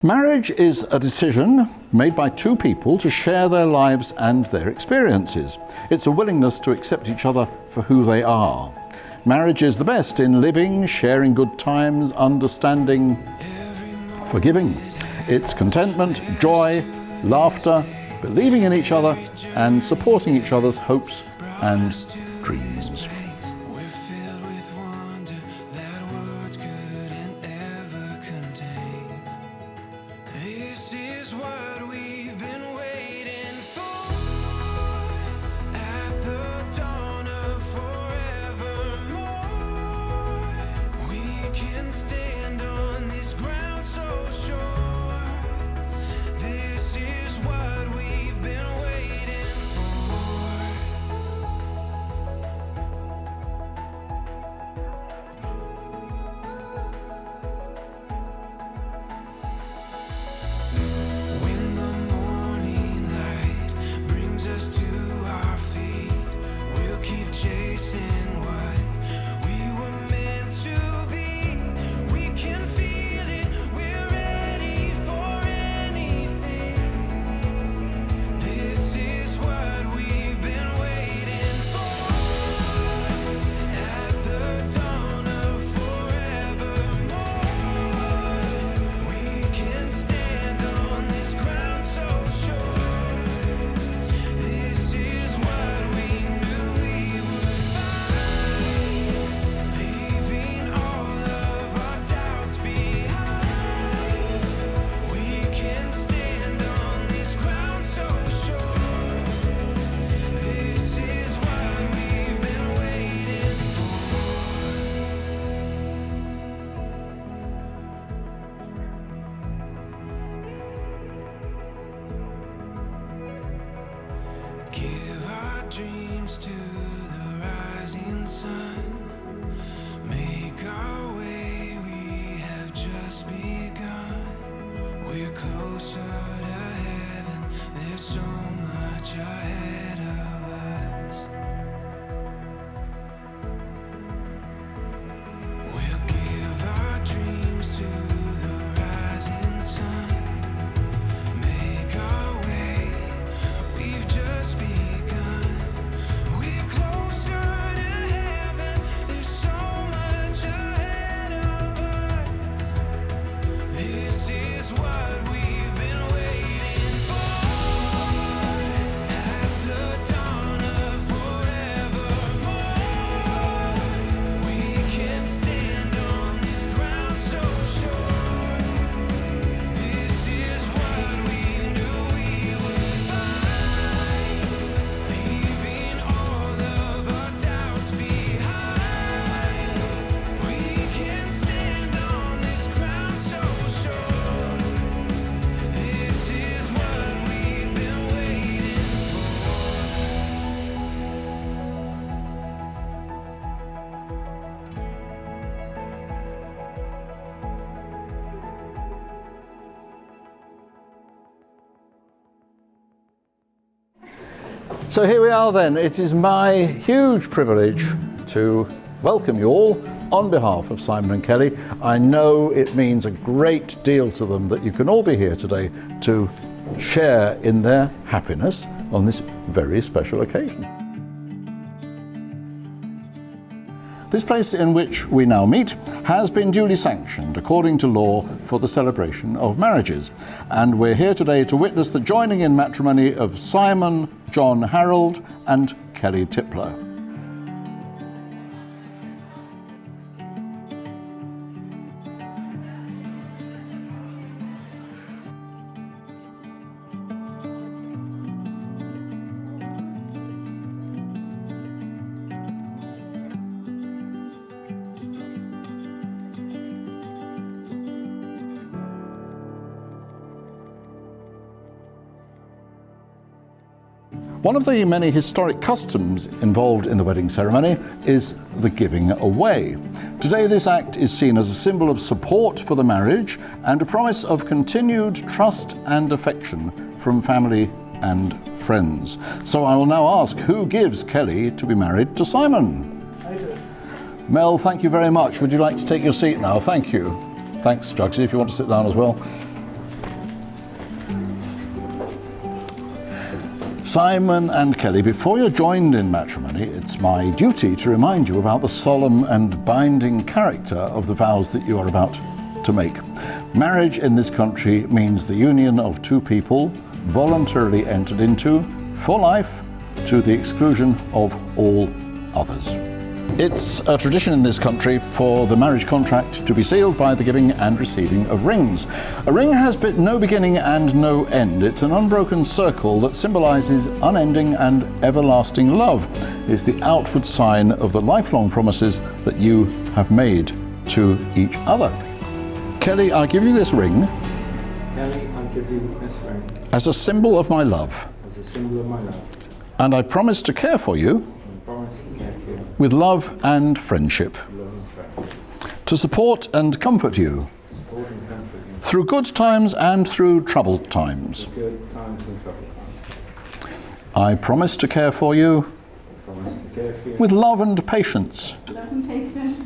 Marriage is a decision made by two people to share their lives and their experiences. It's a willingness to accept each other for who they are. Marriage is the best in living, sharing good times, understanding, forgiving. It's contentment, joy, laughter, believing in each other and supporting each other's hopes and dreams. Give our dreams to the rising sun. Make our way, we have just begun. We're closer to heaven, there's so much ahead of us. We'll give our dreams to the rising sun. Make our way, we've just begun. We're closer to heaven, there's so much ahead of us. This is what we've been waiting for. At the dawn of forevermore, we can stand on this ground so sure. This is what we knew we would find, leaving all of our doubts behind. We can stand on this ground so sure. This is what we've been waiting for. So here we are then. It is my huge privilege to welcome you all on behalf of Simon and Kellie. I know it means a great deal to them that you can all be here today to share in their happiness on this very special occasion. This place in which we now meet has been duly sanctioned according to law for the celebration of marriages. And we're here today to witness the joining in matrimony of Simon John Harold and Kellie Tippler. One of the many historic customs involved in the wedding ceremony is the giving away. Today this act is seen as a symbol of support for the marriage and a promise of continued trust and affection from family and friends. So I will now ask, who gives Kellie to be married to Simon? I do. Mel, thank you very much. Would you like to take your seat now? Thank you. Thanks, Jugsy, if you want to sit down as well. Simon and Kellie, before you're joined in matrimony, it's my duty to remind you about the solemn and binding character of the vows that you are about to make. Marriage in this country means the union of two people voluntarily entered into for life to the exclusion of all others. It's a tradition in this country for the marriage contract to be sealed by the giving and receiving of rings. A ring has no beginning and no end. It's an unbroken circle that symbolises unending and everlasting love. It's the outward sign of the lifelong promises that you have made to each other. Kellie, I give you this ring Kellie, I give you this ring as a symbol of my love, as a symbol of my love, and I promise to care for you and promise to care for you with love and friendship, with love and friendship, to support and comfort you to support and comfort you through good times and through troubled times. through good times and troubled times. I promise to care for you I promise to care for you with love and patience, Love and patience.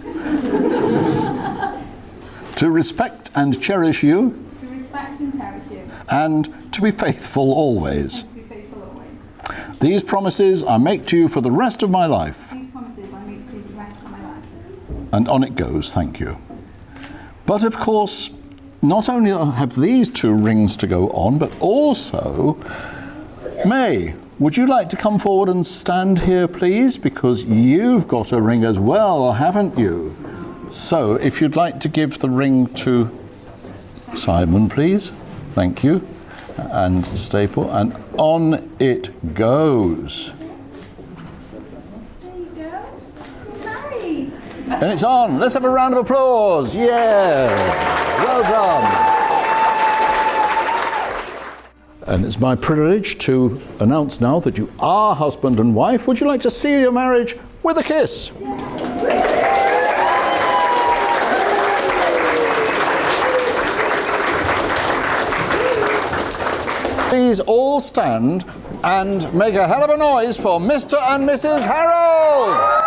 to respect and cherish you, To respect and cherish you. and to be faithful always. To be faithful always. These promises I make to you for the rest of my life. These promises I make to you the rest of my life. And on it goes, thank you. But of course, not only have these two rings to go on, but also, May, would you like to come forward and stand here, please? Because you've got a ring as well, haven't you? So, if you'd like to give the ring to Simon, please. Thank you. And staple, and on it goes. There you go. You're married. And it's on. Let's have a round of applause. Yeah. Well done. And it's my privilege to announce now that you are husband and wife. Would you like to seal your marriage with a kiss? Please all stand and make a hell of a noise for Mr. and Mrs. Harold.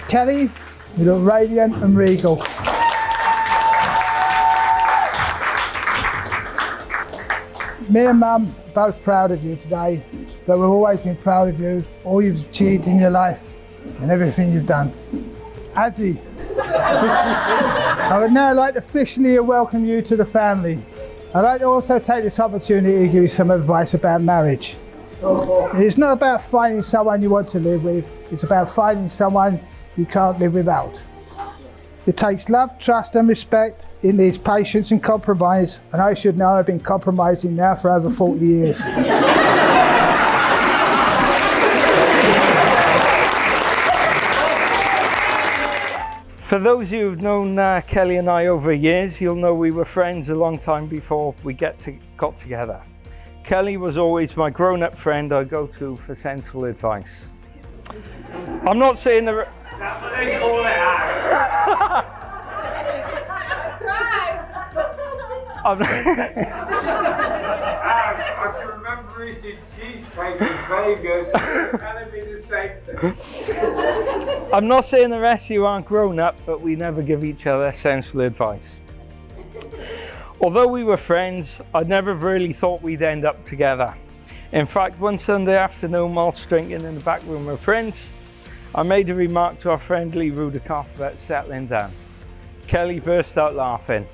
Kellie, you look radiant and regal. Me and Mum are both proud of you today, but we've always been proud of you, all you've achieved in your life and everything you've done. Azzy, I would now like to officially welcome you to the family. I'd like to also take this opportunity to give you some advice about marriage. It's not about finding someone you want to live with, it's about finding someone you can't live without. It takes love, trust and respect. It needs patience and compromise, and I should know I've been compromising now for over 40 years. For those of you who've known Kellie and I over years, you'll know we were friends a long time before we got together. Kellie was always my grown-up friend I go to for sensible advice. I'm not saying the... That's what they call it out. I'm, I can remember eating cheesecake in Vegas and telling me the same thing. I'm not saying the rest of you aren't grown up, but we never give each other sensible advice. Although we were friends, I never really thought we'd end up together. In fact, one Sunday afternoon, whilst drinking in the back room of Prince, I made a remark to our friend Lee Rudicoff about settling down. Kellie burst out laughing.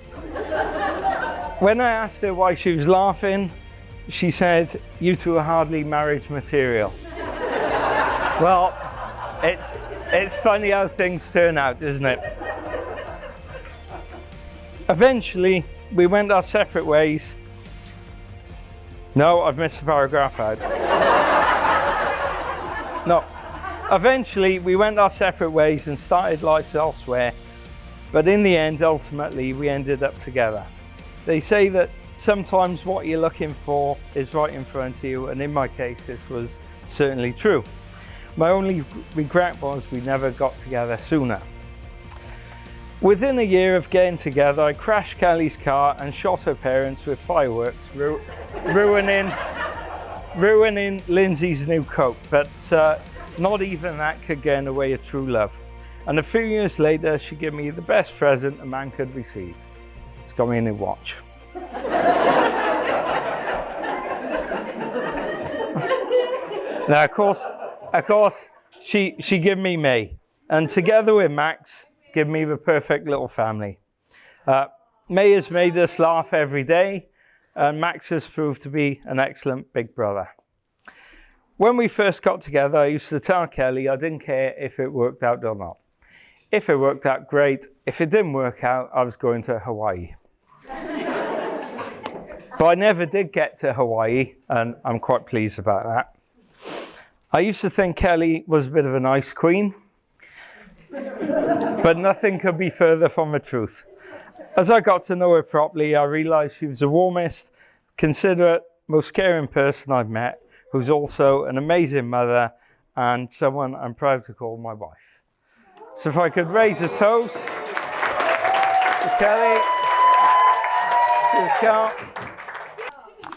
When I asked her why she was laughing, she said, "You two are hardly marriage material." Well, it's funny how things turn out, isn't it? Eventually, we went our separate ways. No, I've missed a paragraph out. No. Eventually, we went our separate ways and started lives elsewhere. But in the end, ultimately, we ended up together. They say that sometimes what you're looking for is right in front of you, and in my case, this was certainly true. My only regret was we never got together sooner. Within a year of getting together, I crashed Kellie's car and shot her parents with fireworks, ruining Lindsay's new coat. But not even that could get in the way of true love. And a few years later, she gave me the best present a man could receive. It's got me a new watch. Now, of course, she gave me May, and together with Max, give me the perfect little family. May has made us laugh every day, and Max has proved to be an excellent big brother. When we first got together, I used to tell Kellie I didn't care if it worked out or not. If it worked out, great. If it didn't work out, I was going to Hawaii. But I never did get to Hawaii, and I'm quite pleased about that. I used to think Kellie was a bit of an ice queen, but nothing could be further from the truth. As I got to know her properly, I realized she was the warmest, considerate, most caring person I've met, who's also an amazing mother and someone I'm proud to call my wife. So if I could raise a toast to Kellie. Cheers, Carl.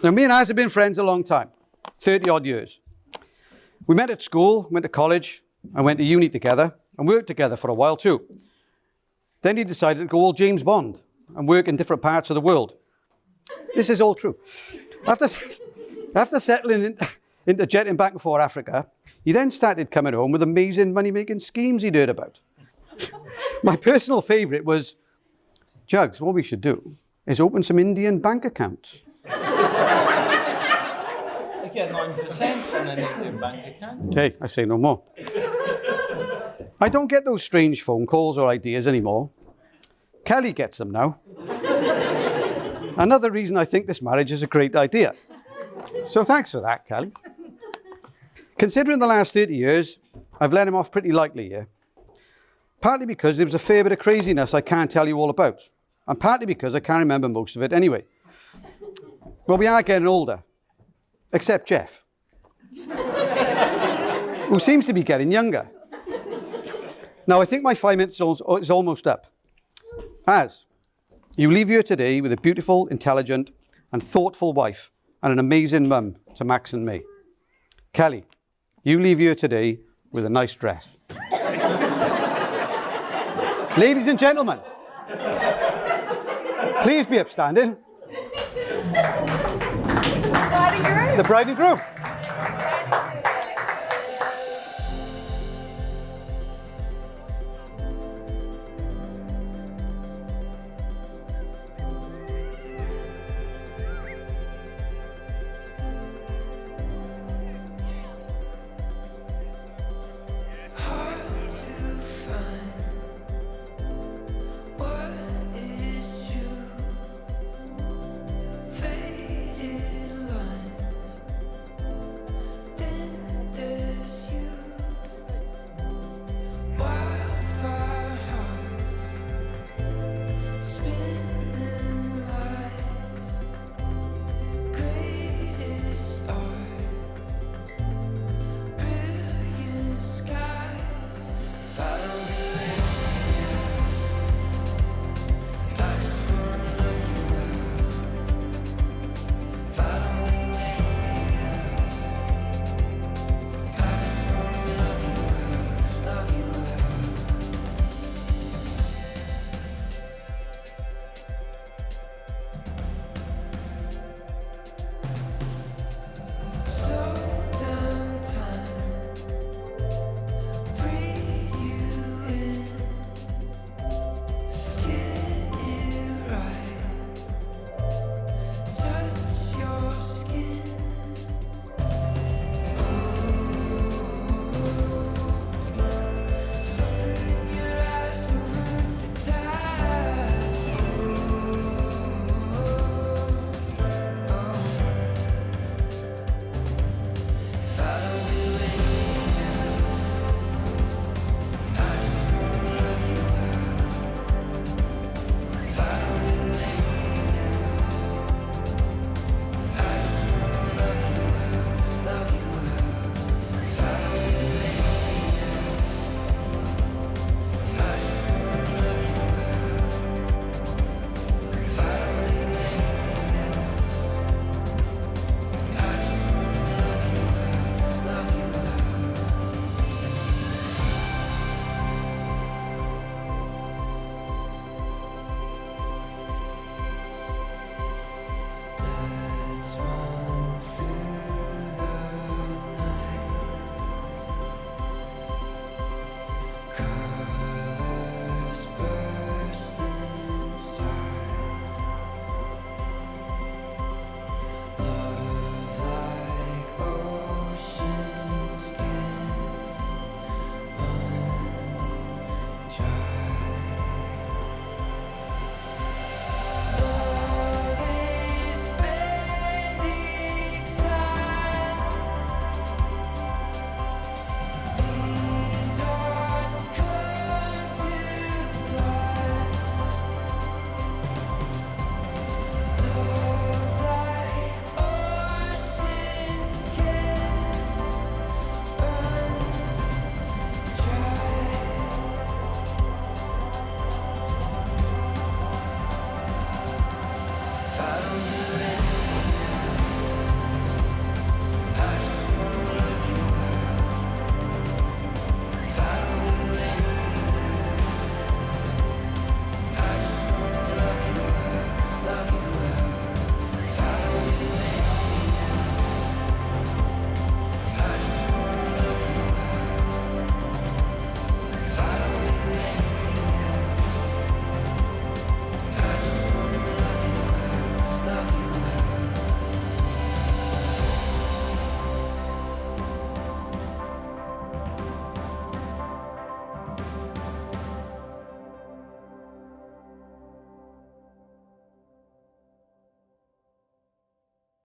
Now, me and Az have been friends a long time, 30 odd years. We met at school, went to college, and went to uni together, and worked together for a while too. Then he decided to go all James Bond and work in different parts of the world. This is all true. After settling into jetting back and forth Africa, he then started coming home with amazing money-making schemes he'd heard about. My personal favourite was, Jugs, what we should do is open some Indian bank accounts. You get 9% on an Indian bank account. Hey, I say no more. I don't get those strange phone calls or ideas anymore. Kellie gets them now. Another reason I think this marriage is a great idea. So thanks for that, Kellie. Considering the last 30 years, I've let him off pretty lightly here. Partly because there was a fair bit of craziness I can't tell you all about. And partly because I can't remember most of it anyway. Well, we are getting older. Except Jeff. Who seems to be getting younger. Now, I think my 5 minutes is almost up. Az, you leave here today with a beautiful, intelligent, and thoughtful wife, and an amazing mum to Max and me. Kellie, you leave here today with a nice dress. Ladies and gentlemen, please be upstanding. The bride and groom. Hard to find what is true. Faded lines child.